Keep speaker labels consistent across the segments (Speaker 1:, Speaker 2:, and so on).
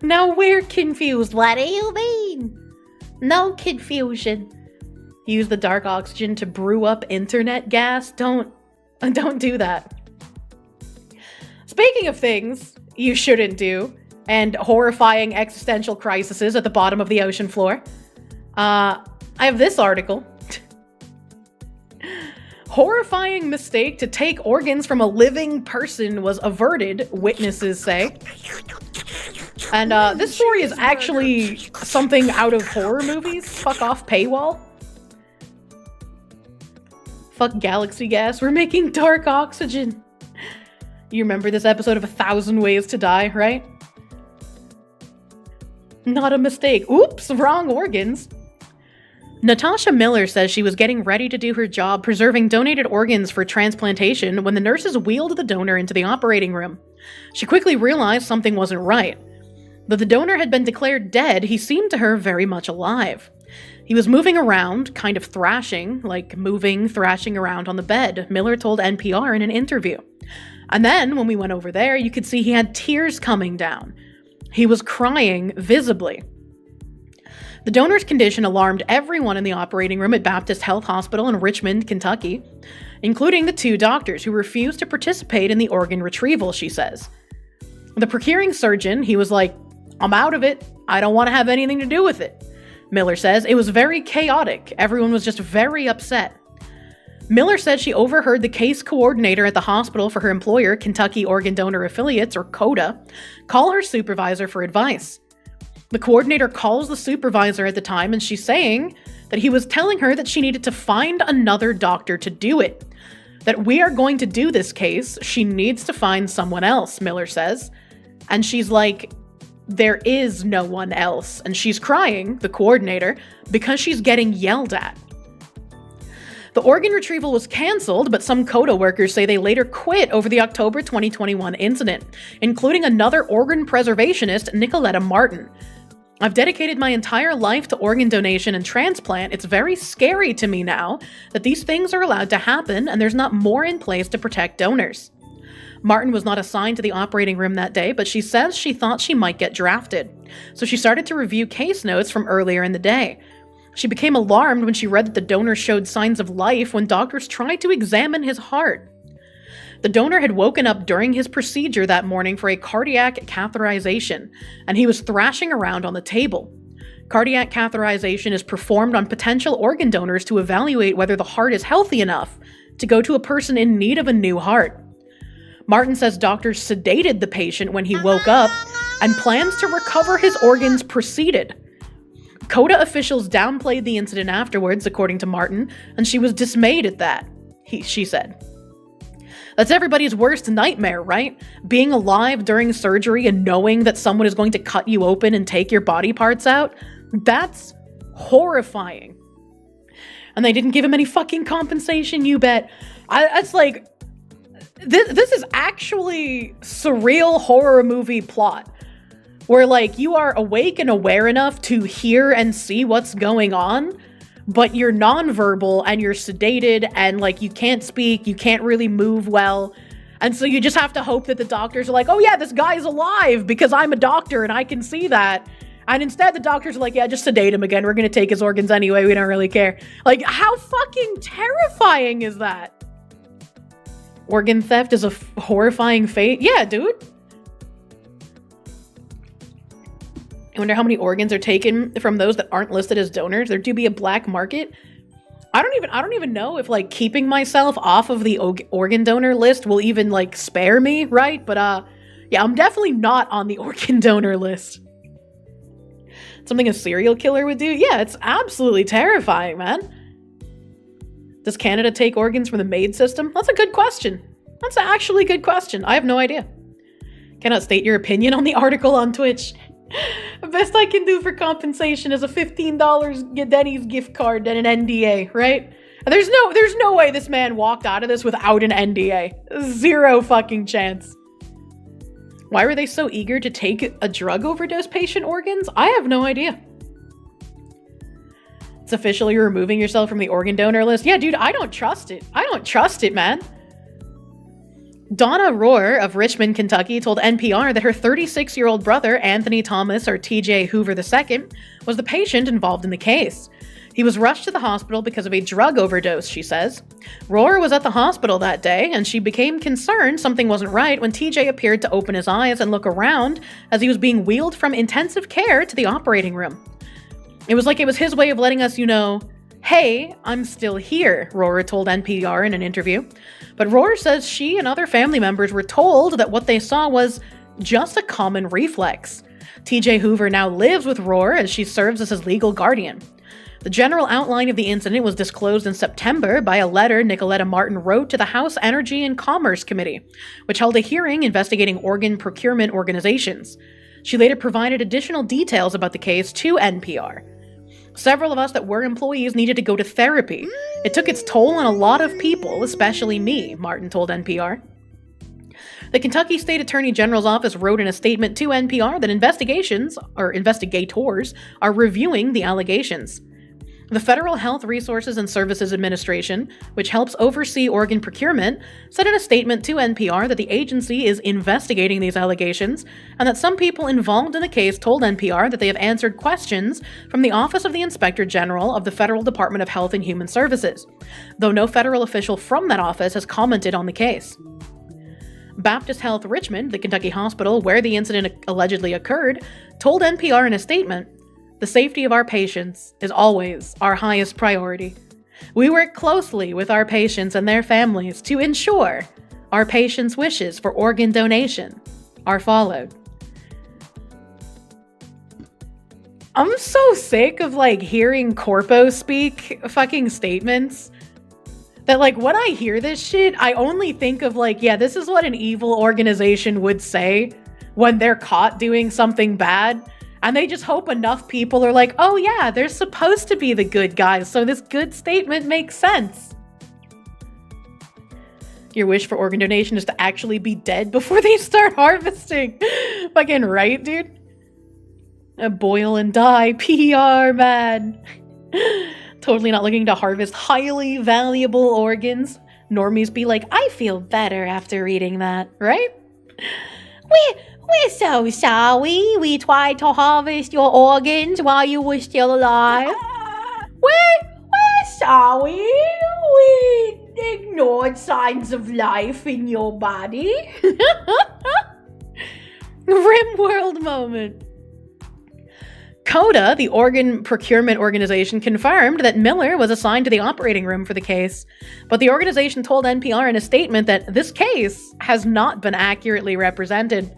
Speaker 1: Now we're confused. What do you mean? No confusion. Use the dark oxygen to brew up internet gas? Don't do that. Speaking of things you shouldn't do, and horrifying existential crises at the bottom of the ocean floor, I have this article. Horrifying mistake to take organs from a living person was averted, witnesses say. And this story is actually something out of horror movies. Fuck off, paywall. Fuck galaxy gas. We're making dark oxygen. You remember this episode of 1,000 Ways to Die, right? Not a mistake. Oops, wrong organs. Natasha Miller says she was getting ready to do her job preserving donated organs for transplantation when the nurses wheeled the donor into the operating room. She quickly realized something wasn't right. Though the donor had been declared dead, he seemed to her very much alive. He was moving around, kind of thrashing around on the bed, Miller told NPR in an interview. And then, when we went over there, you could see he had tears coming down. He was crying visibly. The donor's condition alarmed everyone in the operating room at Baptist Health Hospital in Richmond, Kentucky, including the 2 doctors who refused to participate in the organ retrieval, she says. The procuring surgeon, he was like, "I'm out of it. I don't want to have anything to do with it." Miller says it was very chaotic. Everyone was just very upset. Miller said she overheard the case coordinator at the hospital for her employer, Kentucky Organ Donor Affiliates, or CODA, call her supervisor for advice. The coordinator calls the supervisor at the time, and she's saying that he was telling her that she needed to find another doctor to do it. That we are going to do this case, she needs to find someone else, Miller says. And she's like, there is no one else. And she's crying, the coordinator, because she's getting yelled at. The organ retrieval was canceled, but some CODA workers say they later quit over the October 2021 incident, including another organ preservationist, Nicoletta Martin. "I've dedicated my entire life to organ donation and transplant. It's very scary to me now that these things are allowed to happen and there's not more in place to protect donors." Martin was not assigned to the operating room that day, but she says she thought she might get drafted. So she started to review case notes from earlier in the day. She became alarmed when she read that the donor showed signs of life when doctors tried to examine his heart. The donor had woken up during his procedure that morning for a cardiac catheterization, and he was thrashing around on the table. Cardiac catheterization is performed on potential organ donors to evaluate whether the heart is healthy enough to go to a person in need of a new heart. Martin says doctors sedated the patient when he woke up, and plans to recover his organs proceeded. CODA officials downplayed the incident afterwards, according to Martin, and she was dismayed at that, she said. That's everybody's worst nightmare, right? Being alive during surgery and knowing that someone is going to cut you open and take your body parts out? That's horrifying. And they didn't give him any fucking compensation, you bet. It's like, this is actually surreal horror movie plot. Where, like, you are awake and aware enough to hear and see what's going on, but you're nonverbal and you're sedated and, like, you can't speak, you can't really move well. And so you just have to hope that the doctors are like, oh yeah, this guy's alive because I'm a doctor and I can see that. And instead the doctors are like, yeah, just sedate him again. We're going to take his organs anyway. We don't really care. Like, how fucking terrifying is that? Organ theft is a horrifying fate. Yeah, dude. I wonder how many organs are taken from those that aren't listed as donors. There do be a black market. I don't even know if, like, keeping myself off of the organ donor list will even, like, spare me, right? But yeah, I'm definitely not on the organ donor list. Something a serial killer would do? Yeah, it's absolutely terrifying, man. Does Canada take organs from the MAID system? That's a good question. That's actually a good question. I have no idea. Cannot state your opinion on the article on Twitch. The best I can do for compensation is a $15 Denny's gift card and an NDA, right? There's no way this man walked out of this without an NDA. Zero fucking chance. Why were they so eager to take a drug overdose patient organs? I have no idea. It's officially removing yourself from the organ donor list. Yeah, dude, I don't trust it. I don't trust it, man. Donna Rohr of Richmond, Kentucky, told NPR that her 36-year-old brother, Anthony Thomas, or TJ Hoover II, was the patient involved in the case. He was rushed to the hospital because of a drug overdose, she says. Rohr was at the hospital that day, and she became concerned something wasn't right when TJ appeared to open his eyes and look around as he was being wheeled from intensive care to the operating room. It was like it was his way of letting us, hey, I'm still here, Rohr told NPR in an interview. But Rohr says she and other family members were told that what they saw was just a common reflex. TJ Hoover now lives with Rohr as she serves as his legal guardian. The general outline of the incident was disclosed in September by a letter Nicoletta Martin wrote to the House Energy and Commerce Committee, which held a hearing investigating organ procurement organizations. She later provided additional details about the case to NPR. Several of us that were employees needed to go to therapy. It took its toll on a lot of people, especially me, Martin told NPR. The Kentucky State Attorney General's office wrote in a statement to NPR that investigators are reviewing the allegations. The Federal Health Resources and Services Administration, which helps oversee organ procurement, said in a statement to NPR that the agency is investigating these allegations and that some people involved in the case told NPR that they have answered questions from the Office of the Inspector General of the Federal Department of Health and Human Services, though no federal official from that office has commented on the case. Baptist Health Richmond, the Kentucky hospital where the incident allegedly occurred, told NPR in a statement, "The safety of our patients is always our highest priority. We work closely with our patients and their families to ensure our patients' wishes for organ donation are followed." I'm so sick of hearing corpo speak fucking statements that when I hear this shit, I only think of this is what an evil organization would say when they're caught doing something bad. And they just hope enough people are like, oh yeah, they're supposed to be the good guys, so this good statement makes sense. Your wish for organ donation is to actually be dead before they start harvesting. Fucking right, dude? Boil and die, PR, man. Totally not looking to harvest highly valuable organs. Normies be like, I feel better after reading that, right? We're so sorry we tried to harvest your organs while you were still alive. We're sorry we ignored signs of life in your body. Rimworld moment. CODA, the organ procurement organization, confirmed that Miller was assigned to the operating room for the case, but the organization told NPR in a statement that this case has not been accurately represented.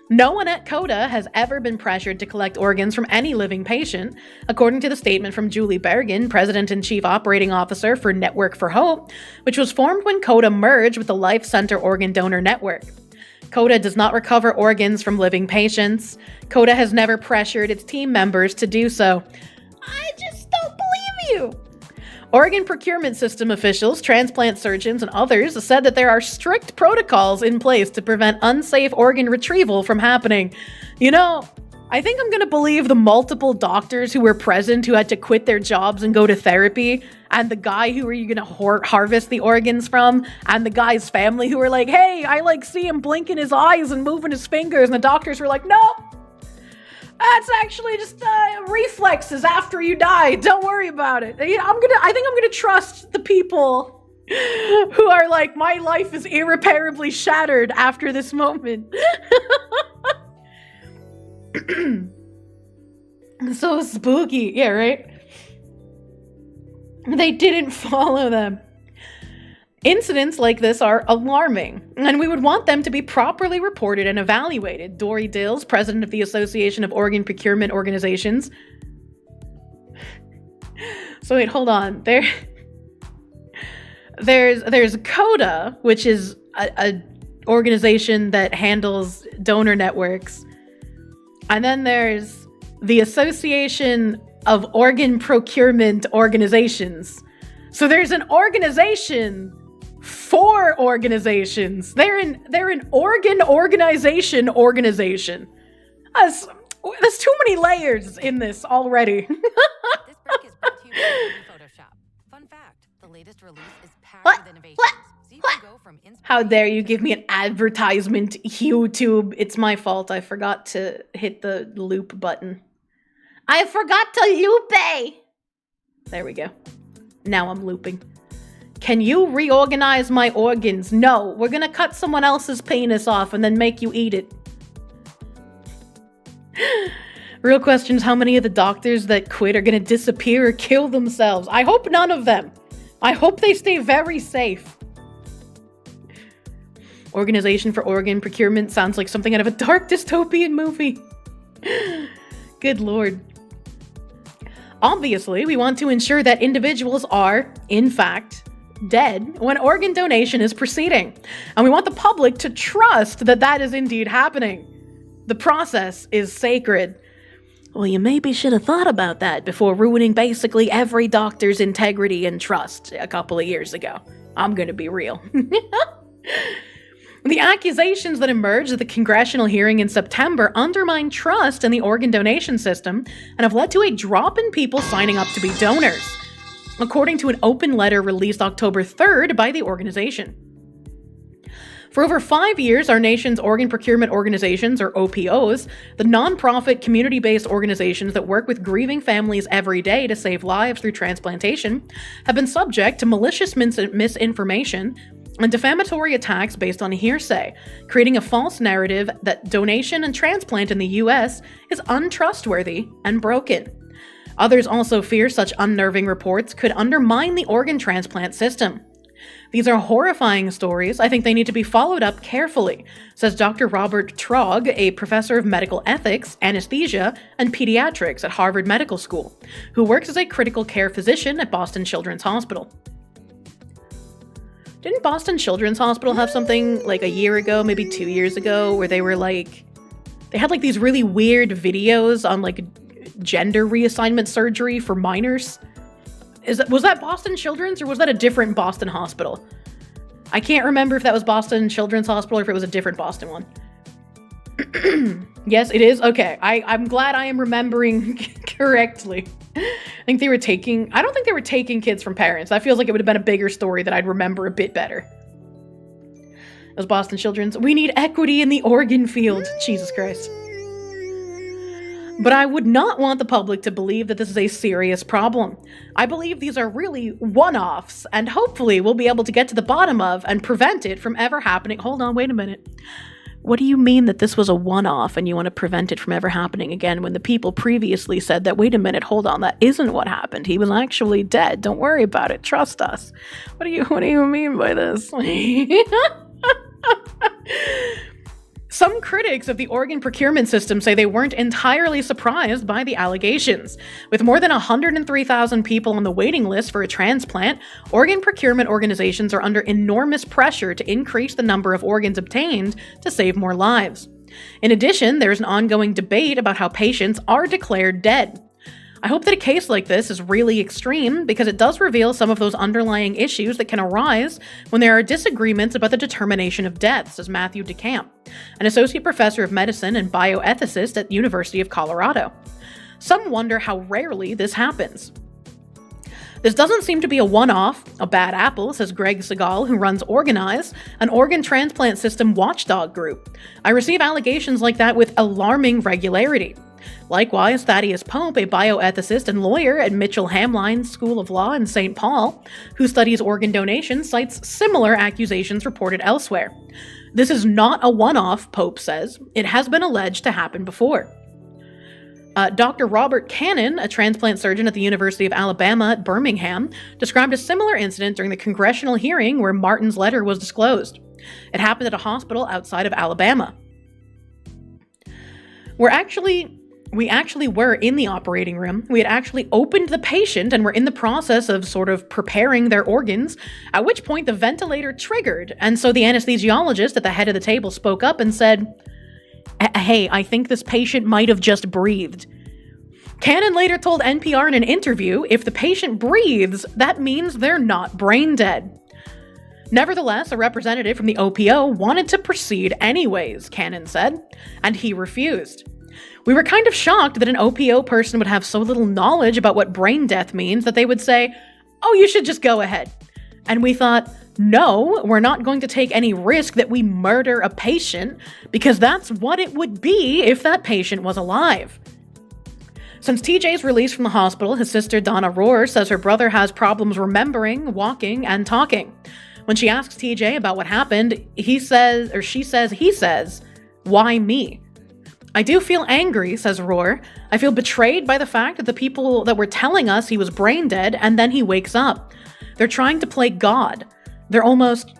Speaker 1: No one at CODA has ever been pressured to collect organs from any living patient, according to the statement from Julie Bergen, President and Chief Operating Officer for Network for Hope, which was formed when CODA merged with the Life Center Organ Donor Network. CODA does not recover organs from living patients. CODA has never pressured its team members to do so. I just don't believe you. Organ procurement system officials, transplant surgeons, and others said that there are strict protocols in place to prevent unsafe organ retrieval from happening. I think I'm going to believe the multiple doctors who were present who had to quit their jobs and go to therapy, and the guy who were you going to harvest the organs from, and the guy's family who were like, hey, I see him blinking his eyes and moving his fingers, and the doctors were like, no, that's actually just reflexes after you die. Don't worry about it. I think I'm gonna trust the people who are like, my life is irreparably shattered after this moment. So spooky. Yeah, right? They didn't follow them. Incidents like this are alarming, and we would want them to be properly reported and evaluated. Dory Dills, president of the Association of Organ Procurement Organizations. So wait, hold on. There's CODA, which is a organization that handles donor networks. And then there's the Association of Organ Procurement Organizations. So there's an organization for organizations. They're an organ organization. That's too many layers in this already.
Speaker 2: This break is brought to you by Photoshop. Fun fact, the latest release is packed
Speaker 1: What?
Speaker 2: with innovations.
Speaker 1: What?
Speaker 2: So you
Speaker 1: What?
Speaker 2: can go from
Speaker 1: How dare you give me an advertisement, YouTube. It's my fault. I forgot to hit the loop button. I forgot to loop. There we go. Now I'm looping. Can you reorganize my organs? No, we're gonna cut someone else's penis off and then make you eat it. Real questions, how many of the doctors that quit are gonna disappear or kill themselves? I hope none of them. I hope they stay very safe. Organization for Organ Procurement sounds like something out of a dark dystopian movie. Good lord. Obviously, we want to ensure that individuals are, in fact, dead when organ donation is proceeding. And we want the public to trust that that is indeed happening. The process is sacred. Well, you maybe should have thought about that before ruining basically every doctor's integrity and trust a couple of years ago. I'm gonna be real. The accusations that emerged at the congressional hearing in September undermine trust in the organ donation system and have led to a drop in people signing up to be donors, according to an open letter released October 3rd by the organization. For over 5 years, our nation's organ procurement organizations, or OPOs, the nonprofit community-based organizations that work with grieving families every day to save lives through transplantation, have been subject to malicious misinformation and defamatory attacks based on hearsay, creating a false narrative that donation and transplant in the US is untrustworthy and broken. Others also fear such unnerving reports could undermine the organ transplant system. These are horrifying stories. I think they need to be followed up carefully, says Dr. Robert Trogg, a professor of medical ethics, anesthesia, and pediatrics at Harvard Medical School, who works as a critical care physician at Boston Children's Hospital. Didn't Boston Children's Hospital have something like a year ago, maybe 2 years ago, where they were like, they had like these really weird videos on like gender reassignment surgery for minors? Was that Boston Children's or was that a different Boston hospital? I can't remember if that was Boston Children's Hospital or if it was a different Boston one. Yes, it is? Okay, I'm glad I am remembering correctly. I don't think they were taking kids from parents. That feels like it would have been a bigger story that I'd remember a bit better. It was Boston Children's. We need equity in the organ field. Jesus Christ. But I would not want the public to believe that this is a serious problem. I believe these are really one-offs, and hopefully we'll be able to get to the bottom of and prevent it from ever happening. Hold on, wait a minute. What do you mean that this was a one-off and you want to prevent it from ever happening again when the people previously said that, wait a minute, hold on, that isn't what happened. He was actually dead. Don't worry about it. Trust us. What do you mean by this? Some critics of the organ procurement system say they weren't entirely surprised by the allegations. With more than 103,000 people on the waiting list for a transplant, organ procurement organizations are under enormous pressure to increase the number of organs obtained to save more lives. In addition, there is an ongoing debate about how patients are declared dead. I hope that a case like this is really extreme because it does reveal some of those underlying issues that can arise when there are disagreements about the determination of death, says Matthew DeCamp, an associate professor of medicine and bioethicist at University of Colorado. Some wonder how rarely this happens. This doesn't seem to be a one-off, a bad apple, says Greg Segal, who runs Organize, an organ transplant system watchdog group. I receive allegations like that with alarming regularity. Likewise, Thaddeus Pope, a bioethicist and lawyer at Mitchell Hamline's School of Law in St. Paul, who studies organ donation, cites similar accusations reported elsewhere. This is not a one-off, Pope says. It has been alleged to happen before. Dr. Robert Cannon, a transplant surgeon at the University of Alabama at Birmingham, described a similar incident during the congressional hearing where Martin's letter was disclosed. It happened at a hospital outside of Alabama. We actually were in the operating room. We had actually opened the patient and were in the process of sort of preparing their organs, at which point the ventilator triggered. And so the anesthesiologist at the head of the table spoke up and said, "Hey, I think this patient might have just breathed." Cannon later told NPR in an interview, if the patient breathes, that means they're not brain dead. Nevertheless, a representative from the OPO wanted to proceed anyways, Cannon said, and he refused. We were kind of shocked that an OPO person would have so little knowledge about what brain death means that they would say, "Oh, you should just go ahead." And we thought, no, we're not going to take any risk that we murder a patient, because that's what it would be if that patient was alive. Since TJ's released from the hospital, his sister Donna Rohr says her brother has problems remembering, walking, and talking. When she asks TJ about what happened, he says, "Why me?" "I do feel angry," says Rohr. "I feel betrayed by the fact that the people that were telling us he was brain dead, and then he wakes up. They're trying to play God. They're almost,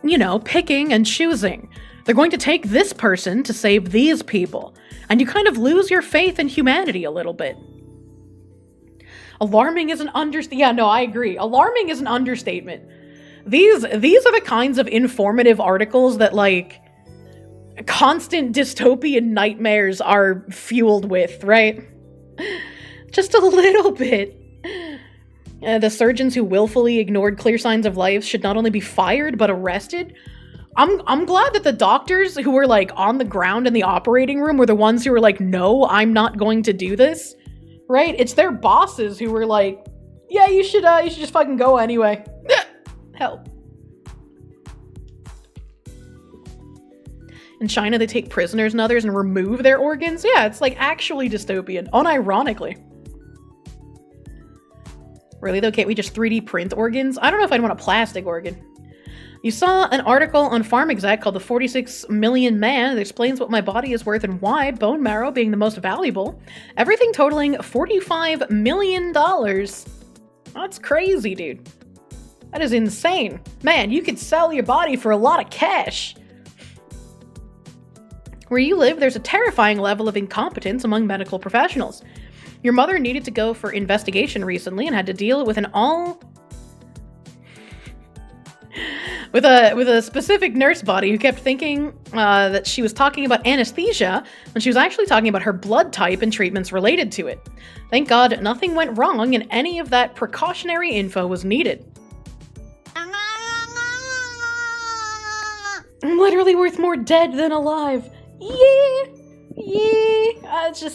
Speaker 1: picking and choosing. They're going to take this person to save these people. And you kind of lose your faith in humanity a little bit." Alarming is an understatement. Yeah, no, I agree. Alarming is an understatement. These are the kinds of informative articles that, constant dystopian nightmares are fueled with, right? Just a little bit. The surgeons who willfully ignored clear signs of life should not only be fired, but arrested. I'm glad that the doctors who were, on the ground in the operating room were the ones who were like, no, I'm not going to do this, right? It's their bosses who were like, yeah, you should just fucking go anyway. Help. In China, they take prisoners and others and remove their organs. Yeah, it's actually dystopian, unironically. Really though, can't we just 3D print organs? I don't know if I'd want a plastic organ. You saw an article on Farm Exec called The 46 Million Man that explains what my body is worth and why, bone marrow being the most valuable. Everything totaling $45 million. That's crazy, dude. That is insane. Man, you could sell your body for a lot of cash. Where you live, there's a terrifying level of incompetence among medical professionals. Your mother needed to go for investigation recently and had to deal with with a specific nurse body who kept thinking that she was talking about anesthesia when she was actually talking about her blood type and treatments related to it. Thank God nothing went wrong and any of that precautionary info was needed. I'm literally worth more dead than alive. Yeah.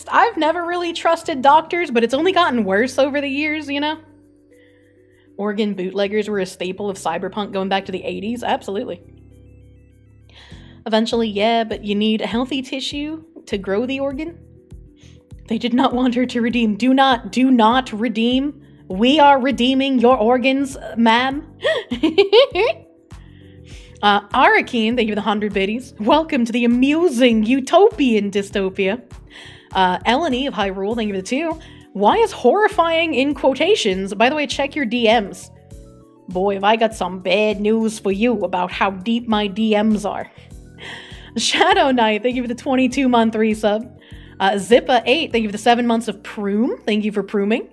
Speaker 1: I've never really trusted doctors, but it's only gotten worse over the years, Organ bootleggers were a staple of cyberpunk going back to the 80s. Absolutely. Eventually, yeah, but you need a healthy tissue to grow the organ. They did not want her to redeem. Do not redeem. We are redeeming your organs, ma'am. Arakeen, thank you for the 100 biddies. Welcome to the amusing utopian dystopia. Eleni of Hyrule, thank you for the 2. Why is horrifying in quotations? By the way, check your DMs. Boy, have I got some bad news for you about how deep my DMs are. Shadow Knight, thank you for the 22-month resub. Zippa8, thank you for the 7 months of Proom. Thank you for prooming.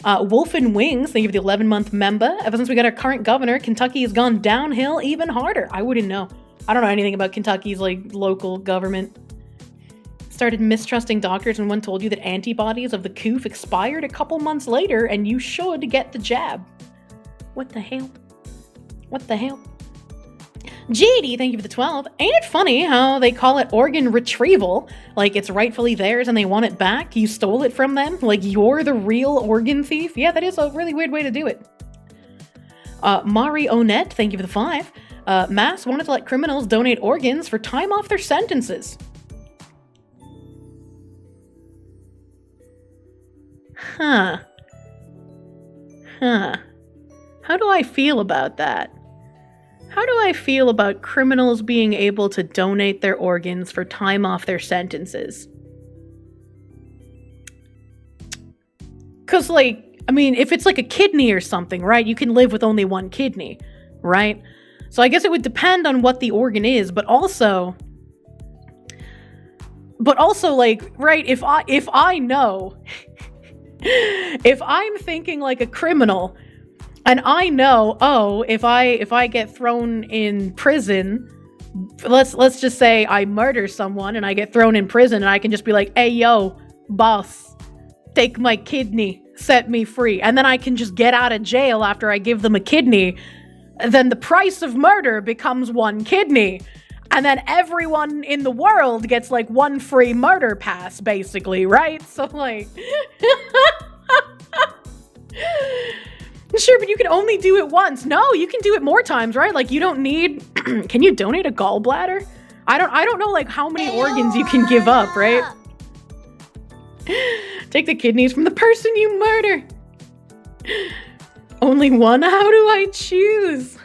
Speaker 1: Wolf and Wings, thank you for the 11-month member. Ever since we got our current governor, Kentucky has gone downhill even harder. I wouldn't know. I don't know anything about Kentucky's local government. Started mistrusting doctors when one told you that antibodies of the coof expired a couple months later and you should get the jab. What the hell? What the hell? JD, thank you for the 12. Ain't it funny how they call it organ retrieval? Like it's rightfully theirs and they want it back? You stole it from them? Like you're the real organ thief? Yeah, that is a really weird way to do it. Mari Onet, thank you for the 5. Mass wanted to let criminals donate organs for time off their sentences. Huh. How do I feel about that? How do I feel about criminals being able to donate their organs for time off their sentences? Because, if it's like a kidney or something, right? You can live with only one kidney, right? So I guess it would depend on what the organ is, but also, right, if I know, if I'm thinking like a criminal, and I know, if I get thrown in prison, let's just say I murder someone and I get thrown in prison and I can just be like, hey, yo, boss, take my kidney, set me free. And then I can just get out of jail after I give them a kidney. Then the price of murder becomes one kidney. And then everyone in the world gets one free murder pass, basically, right? So Sure, but you can only do it once. No, you can do it more times, right? Like, you don't need... Can you donate a gallbladder? I don't know, like, how many organs you can give up, right? Take the kidneys from the person you murder. Only one? How do I choose?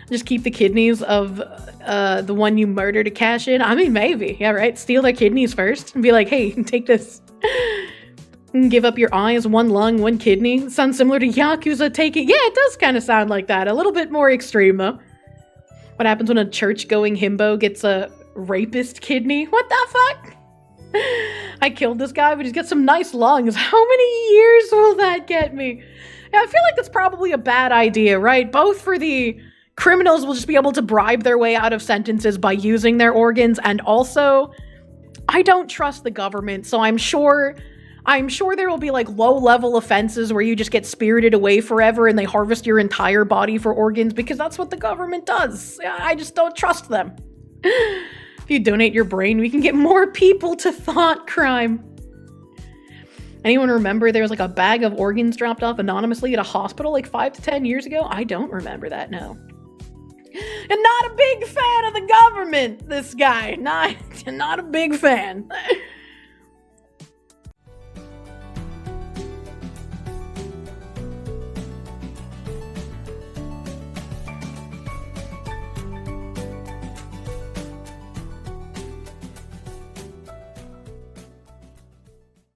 Speaker 1: Just keep the kidneys of the one you murder to cash in? I mean, maybe. Yeah, right? Steal their kidneys first and be like, hey, take this. And give up your eyes, one lung, one kidney. Sounds similar to Yakuza taking... Yeah, it does kind of sound like that. A little bit more extreme, though. What happens when a church-going himbo gets a rapist kidney? What the fuck? I killed this guy, but he's got some nice lungs. How many years will that get me? Yeah, I feel like that's probably a bad idea, right? Both for the criminals will just be able to bribe their way out of sentences by using their organs, and also, I don't trust the government, so I'm sure there will be like low-level offenses where you just get spirited away forever and they harvest your entire body for organs because that's what the government does. I just don't trust them. If you donate your brain, we can get more people to thought crime. Anyone remember there was like a bag of organs dropped off anonymously at a hospital like 5 to 10 years ago? I don't remember that, no. And not a big fan of the government, this guy. Not a big fan.